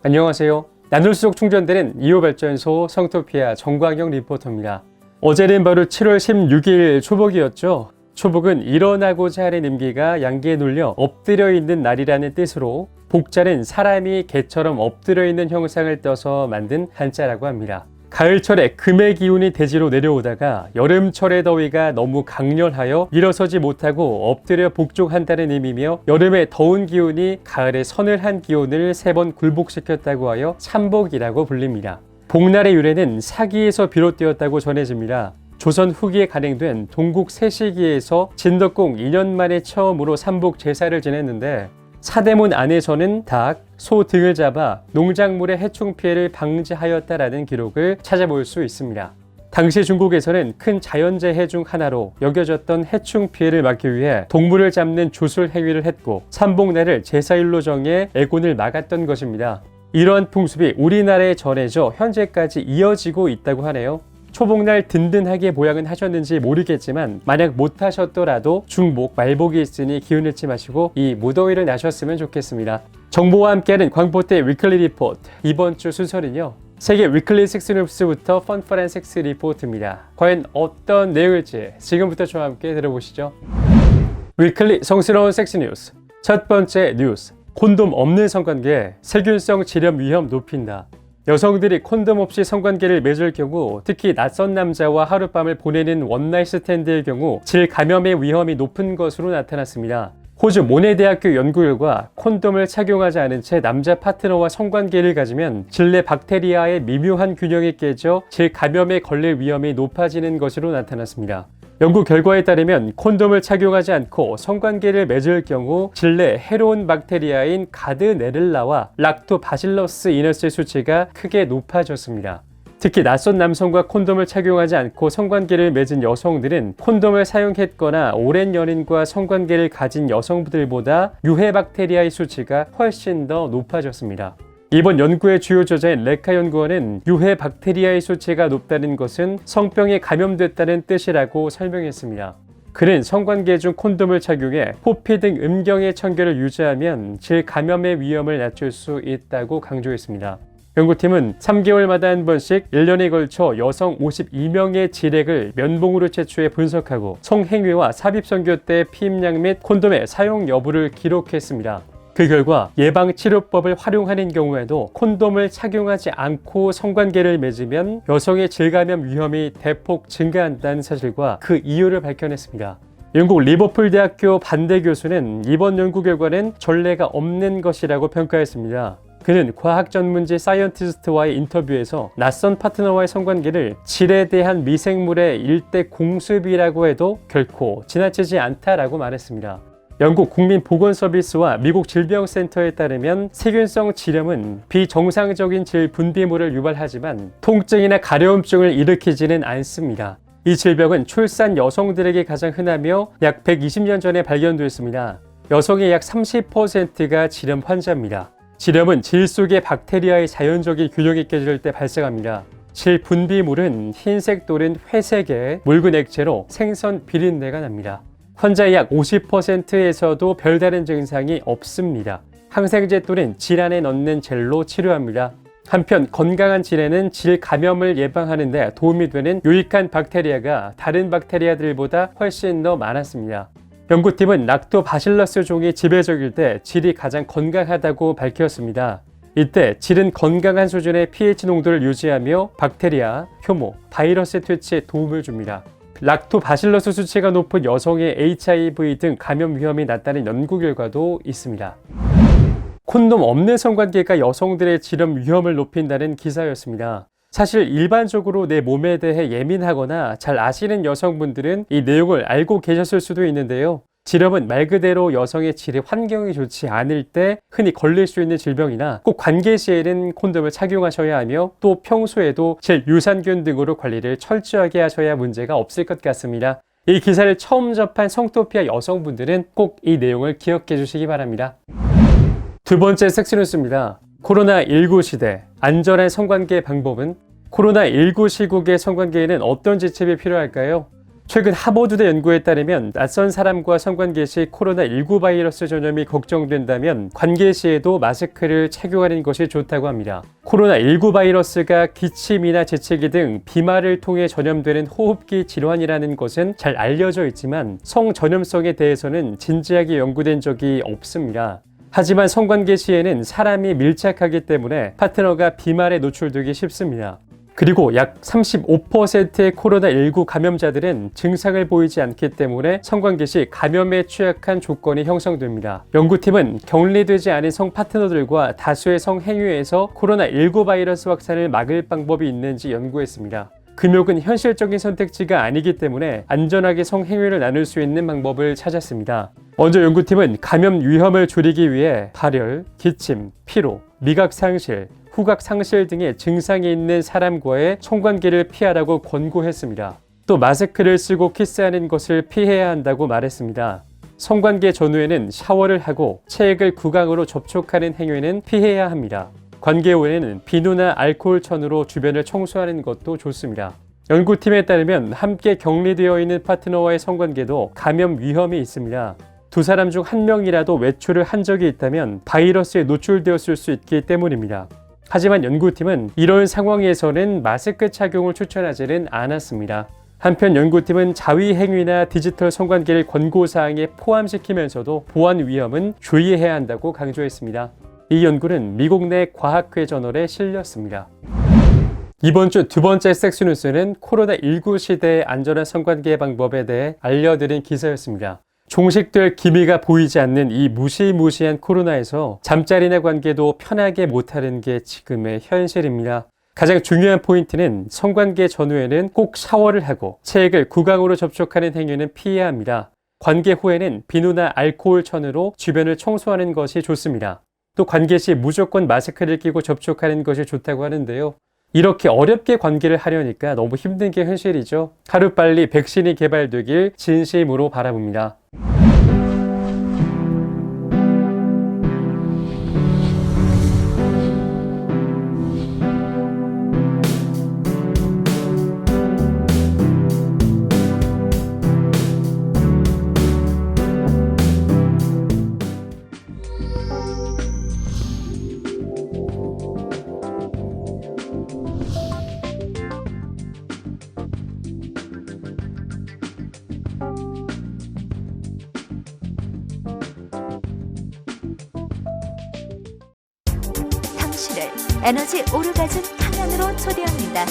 안녕하세요. 나눌수록 충전되는 2호 발전소 성토피아 정광영 리포터입니다. 어제는 바로 7월 16일 초복이었죠. 초복은 일어나고자 하는 임기가 양기에 눌려 엎드려 있는 날이라는 뜻으로 복자는 사람이 개처럼 엎드려 있는 형상을 떠서 만든 한자라고 합니다. 가을철에 금의 기운이 대지로 내려오다가 여름철의 더위가 너무 강렬하여 일어서지 못하고 엎드려 복종한다는 의미며 여름의 더운 기운이 가을의 서늘한 기온을 3번 굴복시켰다고 하여 참복이라고 불립니다. 복날의 유래는 사기에서 비롯되었다고 전해집니다. 조선 후기에 간행된 동국 세시기에서 진덕공 2년 만에 처음으로 삼복 제사를 지냈는데 사대문 안에서는 닭, 소 등을 잡아 농작물의 해충 피해를 방지하였다라는 기록을 찾아볼 수 있습니다. 당시 중국에서는 큰 자연재해 중 하나로 여겨졌던 해충 피해를 막기 위해 동물을 잡는 주술 행위를 했고 삼복날을 제사일로 정해 애군을 막았던 것입니다. 이러한 풍습이 우리나라에 전해져 현재까지 이어지고 있다고 하네요. 초복날 든든하게 보양은 하셨는지 모르겠지만 만약 못하셨더라도 중복, 말복이 있으니 기운 잃지 마시고 이 무더위를 나셨으면 좋겠습니다. 정보와 함께하는 광포대 위클리 리포트, 이번 주 순서는요, 세계 위클리 식스뉴스부터 펀퍼란 식스 리포트입니다. 과연 어떤 내용일지 지금부터 저와 함께 들어보시죠. 위클리 성스러운 섹스뉴스, 첫 번째 뉴스, 콘돔 없는 성관계 세균성 질염 위험 높인다. 여성들이 콘돔 없이 성관계를 맺을 경우, 특히 낯선 남자와 하룻밤을 보내는 원나잇 스탠드의 경우 질 감염의 위험이 높은 것으로 나타났습니다. 호주 모네대학교 연구 결과 콘돔을 착용하지 않은 채 남자 파트너와 성관계를 가지면 질 내 박테리아의 미묘한 균형이 깨져 질 감염에 걸릴 위험이 높아지는 것으로 나타났습니다. 연구 결과에 따르면 콘돔을 착용하지 않고 성관계를 맺을 경우 질 내 해로운 박테리아인 가드네를라와 락토바실러스 이너스의 수치가 크게 높아졌습니다. 특히 낯선 남성과 콘돔을 착용하지 않고 성관계를 맺은 여성들은 콘돔을 사용했거나 오랜 연인과 성관계를 가진 여성들보다 유해 박테리아의 수치가 훨씬 더 높아졌습니다. 이번 연구의 주요 저자인 레카 연구원은 유해 박테리아의 수치가 높다는 것은 성병에 감염됐다는 뜻이라고 설명했습니다. 그는 성관계 중 콘돔을 착용해 호피 등 음경의 청결을 유지하면 질 감염의 위험을 낮출 수 있다고 강조했습니다. 연구팀은 3개월마다 한 번씩 1년에 걸쳐 여성 52명의 질액을 면봉으로 채취해 분석하고 성행위와 삽입선교 때 피임량 및 콘돔의 사용 여부를 기록했습니다. 그 결과 예방치료법을 활용하는 경우에도 콘돔을 착용하지 않고 성관계를 맺으면 여성의 질감염 위험이 대폭 증가한다는 사실과 그 이유를 밝혀냈습니다. 영국 리버풀 대학교 반대 교수는 이번 연구 결과는 전례가 없는 것이라고 평가했습니다. 그는 과학 전문지 사이언티스트와의 인터뷰에서 낯선 파트너와의 성관계를 질에 대한 미생물의 일대 공습이라고 해도 결코 지나치지 않다라고 말했습니다. 영국 국민보건서비스와 미국 질병센터에 따르면 세균성 질염은 비정상적인 질 분비물을 유발하지만 통증이나 가려움증을 일으키지는 않습니다. 이 질병은 출산 여성들에게 가장 흔하며 약 120년 전에 발견됐습니다. 여성의 약 30%가 질염 환자입니다. 질염은 질 속의 박테리아의 자연적인 균형이 깨질 때 발생합니다. 질 분비물은 흰색 또는 회색의 묽은 액체로 생선 비린내가 납니다. 환자의 약 50%에서도 별다른 증상이 없습니다. 항생제 또는 질 안에 넣는 젤로 치료합니다. 한편 건강한 질에는 질 감염을 예방하는 데 도움이 되는 유익한 박테리아가 다른 박테리아들보다 훨씬 더 많았습니다. 연구팀은 락토바실러스 종이 지배적일 때 질이 가장 건강하다고 밝혔습니다. 이때 질은 건강한 수준의 pH 농도를 유지하며 박테리아, 효모, 바이러스 퇴치에 도움을 줍니다. 락토바실러스 수치가 높은 여성의 HIV 등 감염 위험이 낮다는 연구 결과도 있습니다. 콘돔 없는 성관계가 여성들의 질염 위험을 높인다는 기사였습니다. 사실 일반적으로 내 몸에 대해 예민하거나 잘 아시는 여성분들은 이 내용을 알고 계셨을 수도 있는데요. 질염은 말 그대로 여성의 질의 환경이 좋지 않을 때 흔히 걸릴 수 있는 질병이나 꼭 관계 시에는 콘돔을 착용하셔야 하며 또 평소에도 질 유산균 등으로 관리를 철저하게 하셔야 문제가 없을 것 같습니다. 이 기사를 처음 접한 성토피아 여성분들은 꼭 이 내용을 기억해 주시기 바랍니다. 두 번째 섹스뉴스입니다. 코로나19 시대, 안전한 성관계 방법은? 코로나19 시국의 성관계에는 어떤 지침이 필요할까요? 최근 하버드대 연구에 따르면 낯선 사람과 성관계 시 코로나19 바이러스 전염이 걱정된다면 관계 시에도 마스크를 착용하는 것이 좋다고 합니다. 코로나19 바이러스가 기침이나 재채기 등 비말을 통해 전염되는 호흡기 질환이라는 것은 잘 알려져 있지만 성전염성에 대해서는 진지하게 연구된 적이 없습니다. 하지만 성관계 시에는 사람이 밀착하기 때문에 파트너가 비말에 노출되기 쉽습니다. 그리고 약 35%의 코로나19 감염자들은 증상을 보이지 않기 때문에 성관계 시 감염에 취약한 조건이 형성됩니다. 연구팀은 격리되지 않은 성 파트너들과 다수의 성행위에서 코로나19 바이러스 확산을 막을 방법이 있는지 연구했습니다. 금욕은 현실적인 선택지가 아니기 때문에 안전하게 성행위를 나눌 수 있는 방법을 찾았습니다. 먼저 연구팀은 감염 위험을 줄이기 위해 발열, 기침, 피로, 미각 상실, 후각 상실 등의 증상이 있는 사람과의 성관계를 피하라고 권고했습니다. 또 마스크를 쓰고 키스하는 것을 피해야 한다고 말했습니다. 성관계 전후에는 샤워를 하고 체액을 구강으로 접촉하는 행위는 피해야 합니다. 관계 후에는 비누나 알코올 천으로 주변을 청소하는 것도 좋습니다. 연구팀에 따르면 함께 격리되어 있는 파트너와의 성관계도 감염 위험이 있습니다. 두 사람 중 한 명이라도 외출을 한 적이 있다면 바이러스에 노출되었을 수 있기 때문입니다. 하지만 연구팀은 이런 상황에서는 마스크 착용을 추천하지는 않았습니다. 한편 연구팀은 자위 행위나 디지털 성관계를 권고사항에 포함시키면서도 보안 위험은 주의해야 한다고 강조했습니다. 이 연구는 미국 내 과학회 저널에 실렸습니다. 이번 주 두 번째 섹스 뉴스는 코로나19 시대의 안전한 성관계 방법에 대해 알려드린 기사였습니다. 종식될 기미가 보이지 않는 이 무시무시한 코로나에서 잠자리나 관계도 편하게 못하는 게 지금의 현실입니다. 가장 중요한 포인트는 성관계 전후에는 꼭 샤워를 하고 체액을 구강으로 접촉하는 행위는 피해야 합니다. 관계 후에는 비누나 알코올 천으로 주변을 청소하는 것이 좋습니다. 또 관계 시 무조건 마스크를 끼고 접촉하는 것이 좋다고 하는데요. 이렇게 어렵게 관계를 하려니까 너무 힘든 게 현실이죠. 하루빨리 백신이 개발되길 진심으로 바라봅니다. 당신을 에너지 오르가즘 탕양으로 초대합니다.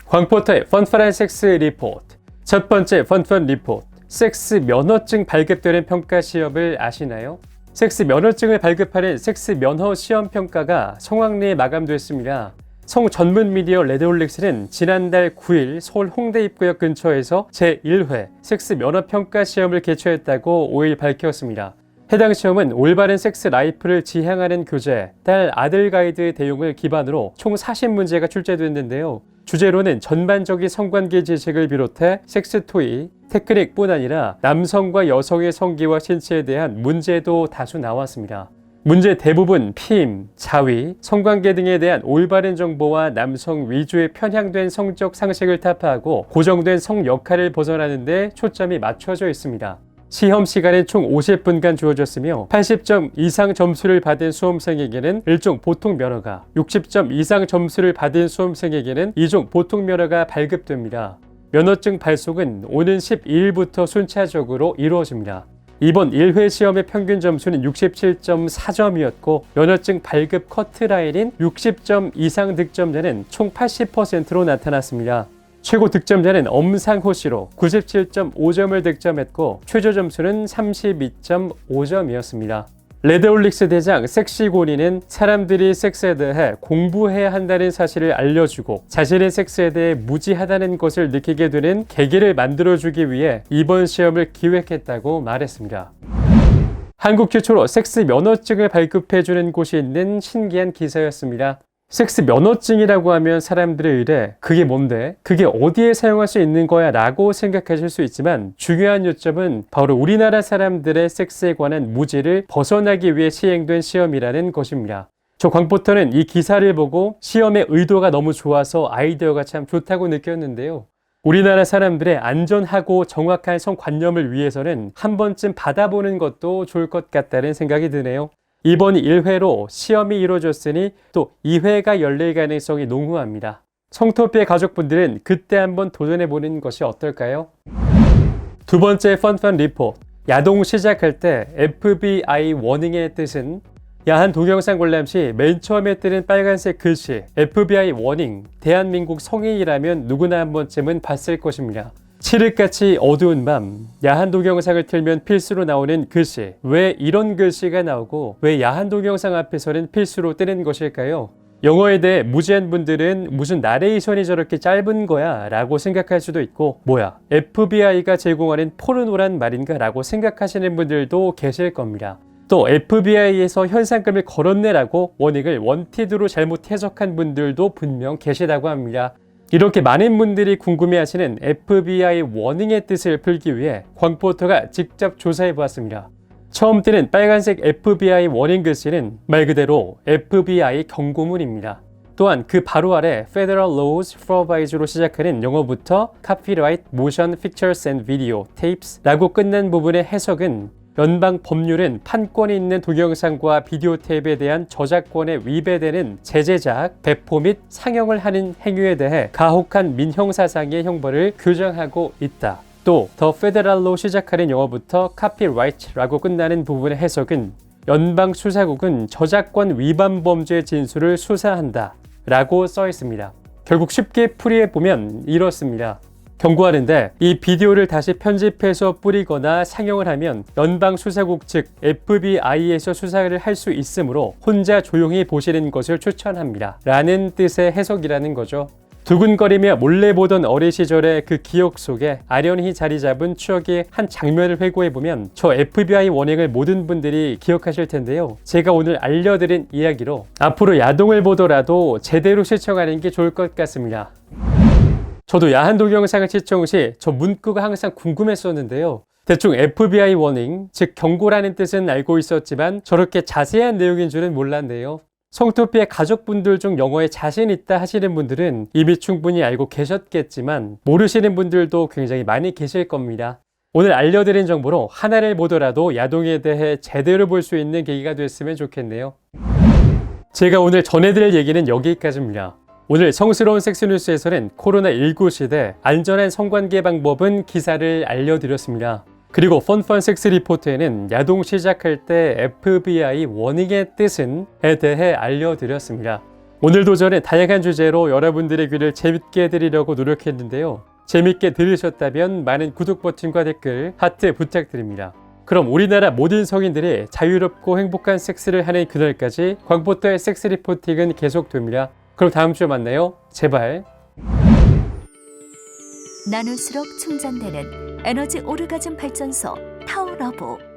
광포터의 펀펀한 섹스 리포트. 첫 번째 펀펀 리포트. 섹스 면허증 발급되는 평가 시험을 아시나요? 섹스 면허증을 발급하는 섹스 면허 시험 평가가 성황리에 마감됐습니다. 성 전문 미디어 레드홀릭스는 지난달 9일 서울 홍대 입구역 근처에서 제1회 섹스 면허 평가 시험을 개최했다고 5일 밝혔습니다. 해당 시험은 올바른 섹스 라이프를 지향하는 교재, 딸 아들 가이드 내용을 기반으로 총 40문제가 출제됐는데요. 주제로는 전반적인 성관계 지식을 비롯해 섹스 토이, 테크닉뿐 아니라 남성과 여성의 성기와 신체에 대한 문제도 다수 나왔습니다. 문제 대부분 피임, 자위, 성관계 등에 대한 올바른 정보와 남성 위주의 편향된 성적 상식을 타파하고 고정된 성 역할을 벗어나는 데 초점이 맞춰져 있습니다. 시험 시간은 총 50분간 주어졌으며 80점 이상 점수를 받은 수험생에게는 1종 보통 면허가, 60점 이상 점수를 받은 수험생에게는 2종 보통 면허가 발급됩니다. 면허증 발송은 오는 12일부터 순차적으로 이루어집니다. 이번 1회 시험의 평균 점수는 67.4점이었고 면허증 발급 커트라인인 60점 이상 득점자는 총 80%로 나타났습니다. 최고 득점자는 엄상호 씨로 97.5점을 득점했고 최저 점수는 32.5점이었습니다. 레드홀릭스 대장 섹시고니는 사람들이 섹스에 대해 공부해야 한다는 사실을 알려주고 자신의 섹스에 대해 무지하다는 것을 느끼게 되는 계기를 만들어주기 위해 이번 시험을 기획했다고 말했습니다. 한국 최초로 섹스 면허증을 발급해주는 곳이 있는 신기한 기사였습니다. 섹스 면허증이라고 하면 사람들의 의뢰 그게 뭔데? 그게 어디에 사용할 수 있는 거야? 라고 생각하실 수 있지만 중요한 요점은 바로 우리나라 사람들의 섹스에 관한 무지를 벗어나기 위해 시행된 시험이라는 것입니다. 저 광포터는 이 기사를 보고 시험의 의도가 너무 좋아서 아이디어가 참 좋다고 느꼈는데요. 우리나라 사람들의 안전하고 정확한 성관념을 위해서는 한 번쯤 받아보는 것도 좋을 것 같다는 생각이 드네요. 이번이 1회로 시험이 이루어졌으니 또 2회가 열릴 가능성이 농후합니다. 성토피의 가족분들은 그때 한번 도전해보는 것이 어떨까요? 두 번째 펀펀 리포트. 야동 시작할 때 FBI 워닝의 뜻은 야한 동영상 관람 시 맨 처음에 뜨는 빨간색 글씨 FBI 워닝, 대한민국 성인이라면 누구나 한 번쯤은 봤을 것입니다. 칠흑같이 어두운 밤, 야한 동영상을 틀면 필수로 나오는 글씨. 왜 이런 글씨가 나오고 왜 야한 동영상 앞에서는 필수로 뜨는 것일까요? 영어에 대해 무지한 분들은 무슨 나레이션이 저렇게 짧은 거야 라고 생각할 수도 있고 뭐야 FBI가 제공하는 포르노란 말인가 라고 생각하시는 분들도 계실 겁니다. 또 FBI에서 현상금을 걸었네라고 워닝을 원티드로 잘못 해석한 분들도 분명 계시다고 합니다. 이렇게 많은 분들이 궁금해하시는 FBI 워닝의 뜻을 풀기 위해 광포터가 직접 조사해 보았습니다. 처음 뜨는 빨간색 FBI 워닝 글씨는 말 그대로 FBI 경고문입니다. 또한 그 바로 아래 Federal Laws Provide로 시작하는 영어부터 Copyright Motion Pictures and Video Tapes 라고 끝난 부분의 해석은 연방 법률은 판권이 있는 동영상과 비디오 테이프에 대한 저작권에 위배되는 제작, 배포 및 상영을 하는 행위에 대해 가혹한 민형사상의 형벌을 규정하고 있다. 또 더 페데랄로 시작하는 영어부터 Copyright라고 끝나는 부분의 해석은 연방 수사국은 저작권 위반 범죄의 진술을 수사한다 라고 써 있습니다. 결국 쉽게 풀이해보면 이렇습니다. 경고하는데 이 비디오를 다시 편집해서 뿌리거나 상영을 하면 연방수사국 즉 FBI에서 수사를 할 수 있으므로 혼자 조용히 보시는 것을 추천합니다 라는 뜻의 해석이라는 거죠. 두근거리며 몰래 보던 어린 시절의 그 기억 속에 아련히 자리 잡은 추억의 한 장면을 회고해보면 저 FBI 워닝을 모든 분들이 기억하실 텐데요. 제가 오늘 알려드린 이야기로 앞으로 야동을 보더라도 제대로 시청하는 게 좋을 것 같습니다. 저도 야한 동영상을 시청 시 저 문구가 항상 궁금했었는데요. 대충 FBI 워닝, 즉 경고라는 뜻은 알고 있었지만 저렇게 자세한 내용인 줄은 몰랐네요. 성토피의 가족분들 중 영어에 자신 있다 하시는 분들은 이미 충분히 알고 계셨겠지만 모르시는 분들도 굉장히 많이 계실 겁니다. 오늘 알려드린 정보로 하나를 보더라도 야동에 대해 제대로 볼 수 있는 계기가 됐으면 좋겠네요. 제가 오늘 전해드릴 얘기는 여기까지입니다. 오늘 성스러운 섹스뉴스에서는 코로나19 시대 안전한 성관계 방법은 기사를 알려드렸습니다. 그리고 펀펀 섹스 리포트에는 야동 시작할 때 FBI 워닝의 뜻은에 대해 알려드렸습니다. 오늘도 저는 다양한 주제로 여러분들의 귀를 재밌게 해드리려고 노력했는데요. 재밌게 들으셨다면 많은 구독 버튼과 댓글, 하트 부탁드립니다. 그럼 우리나라 모든 성인들이 자유롭고 행복한 섹스를 하는 그날까지 광포터의 섹스 리포팅은 계속됩니다. 그럼 다음 주에 만나요. 제발. 나눌수록 충전되는 에너지 오르가즘 발전소 타워러브.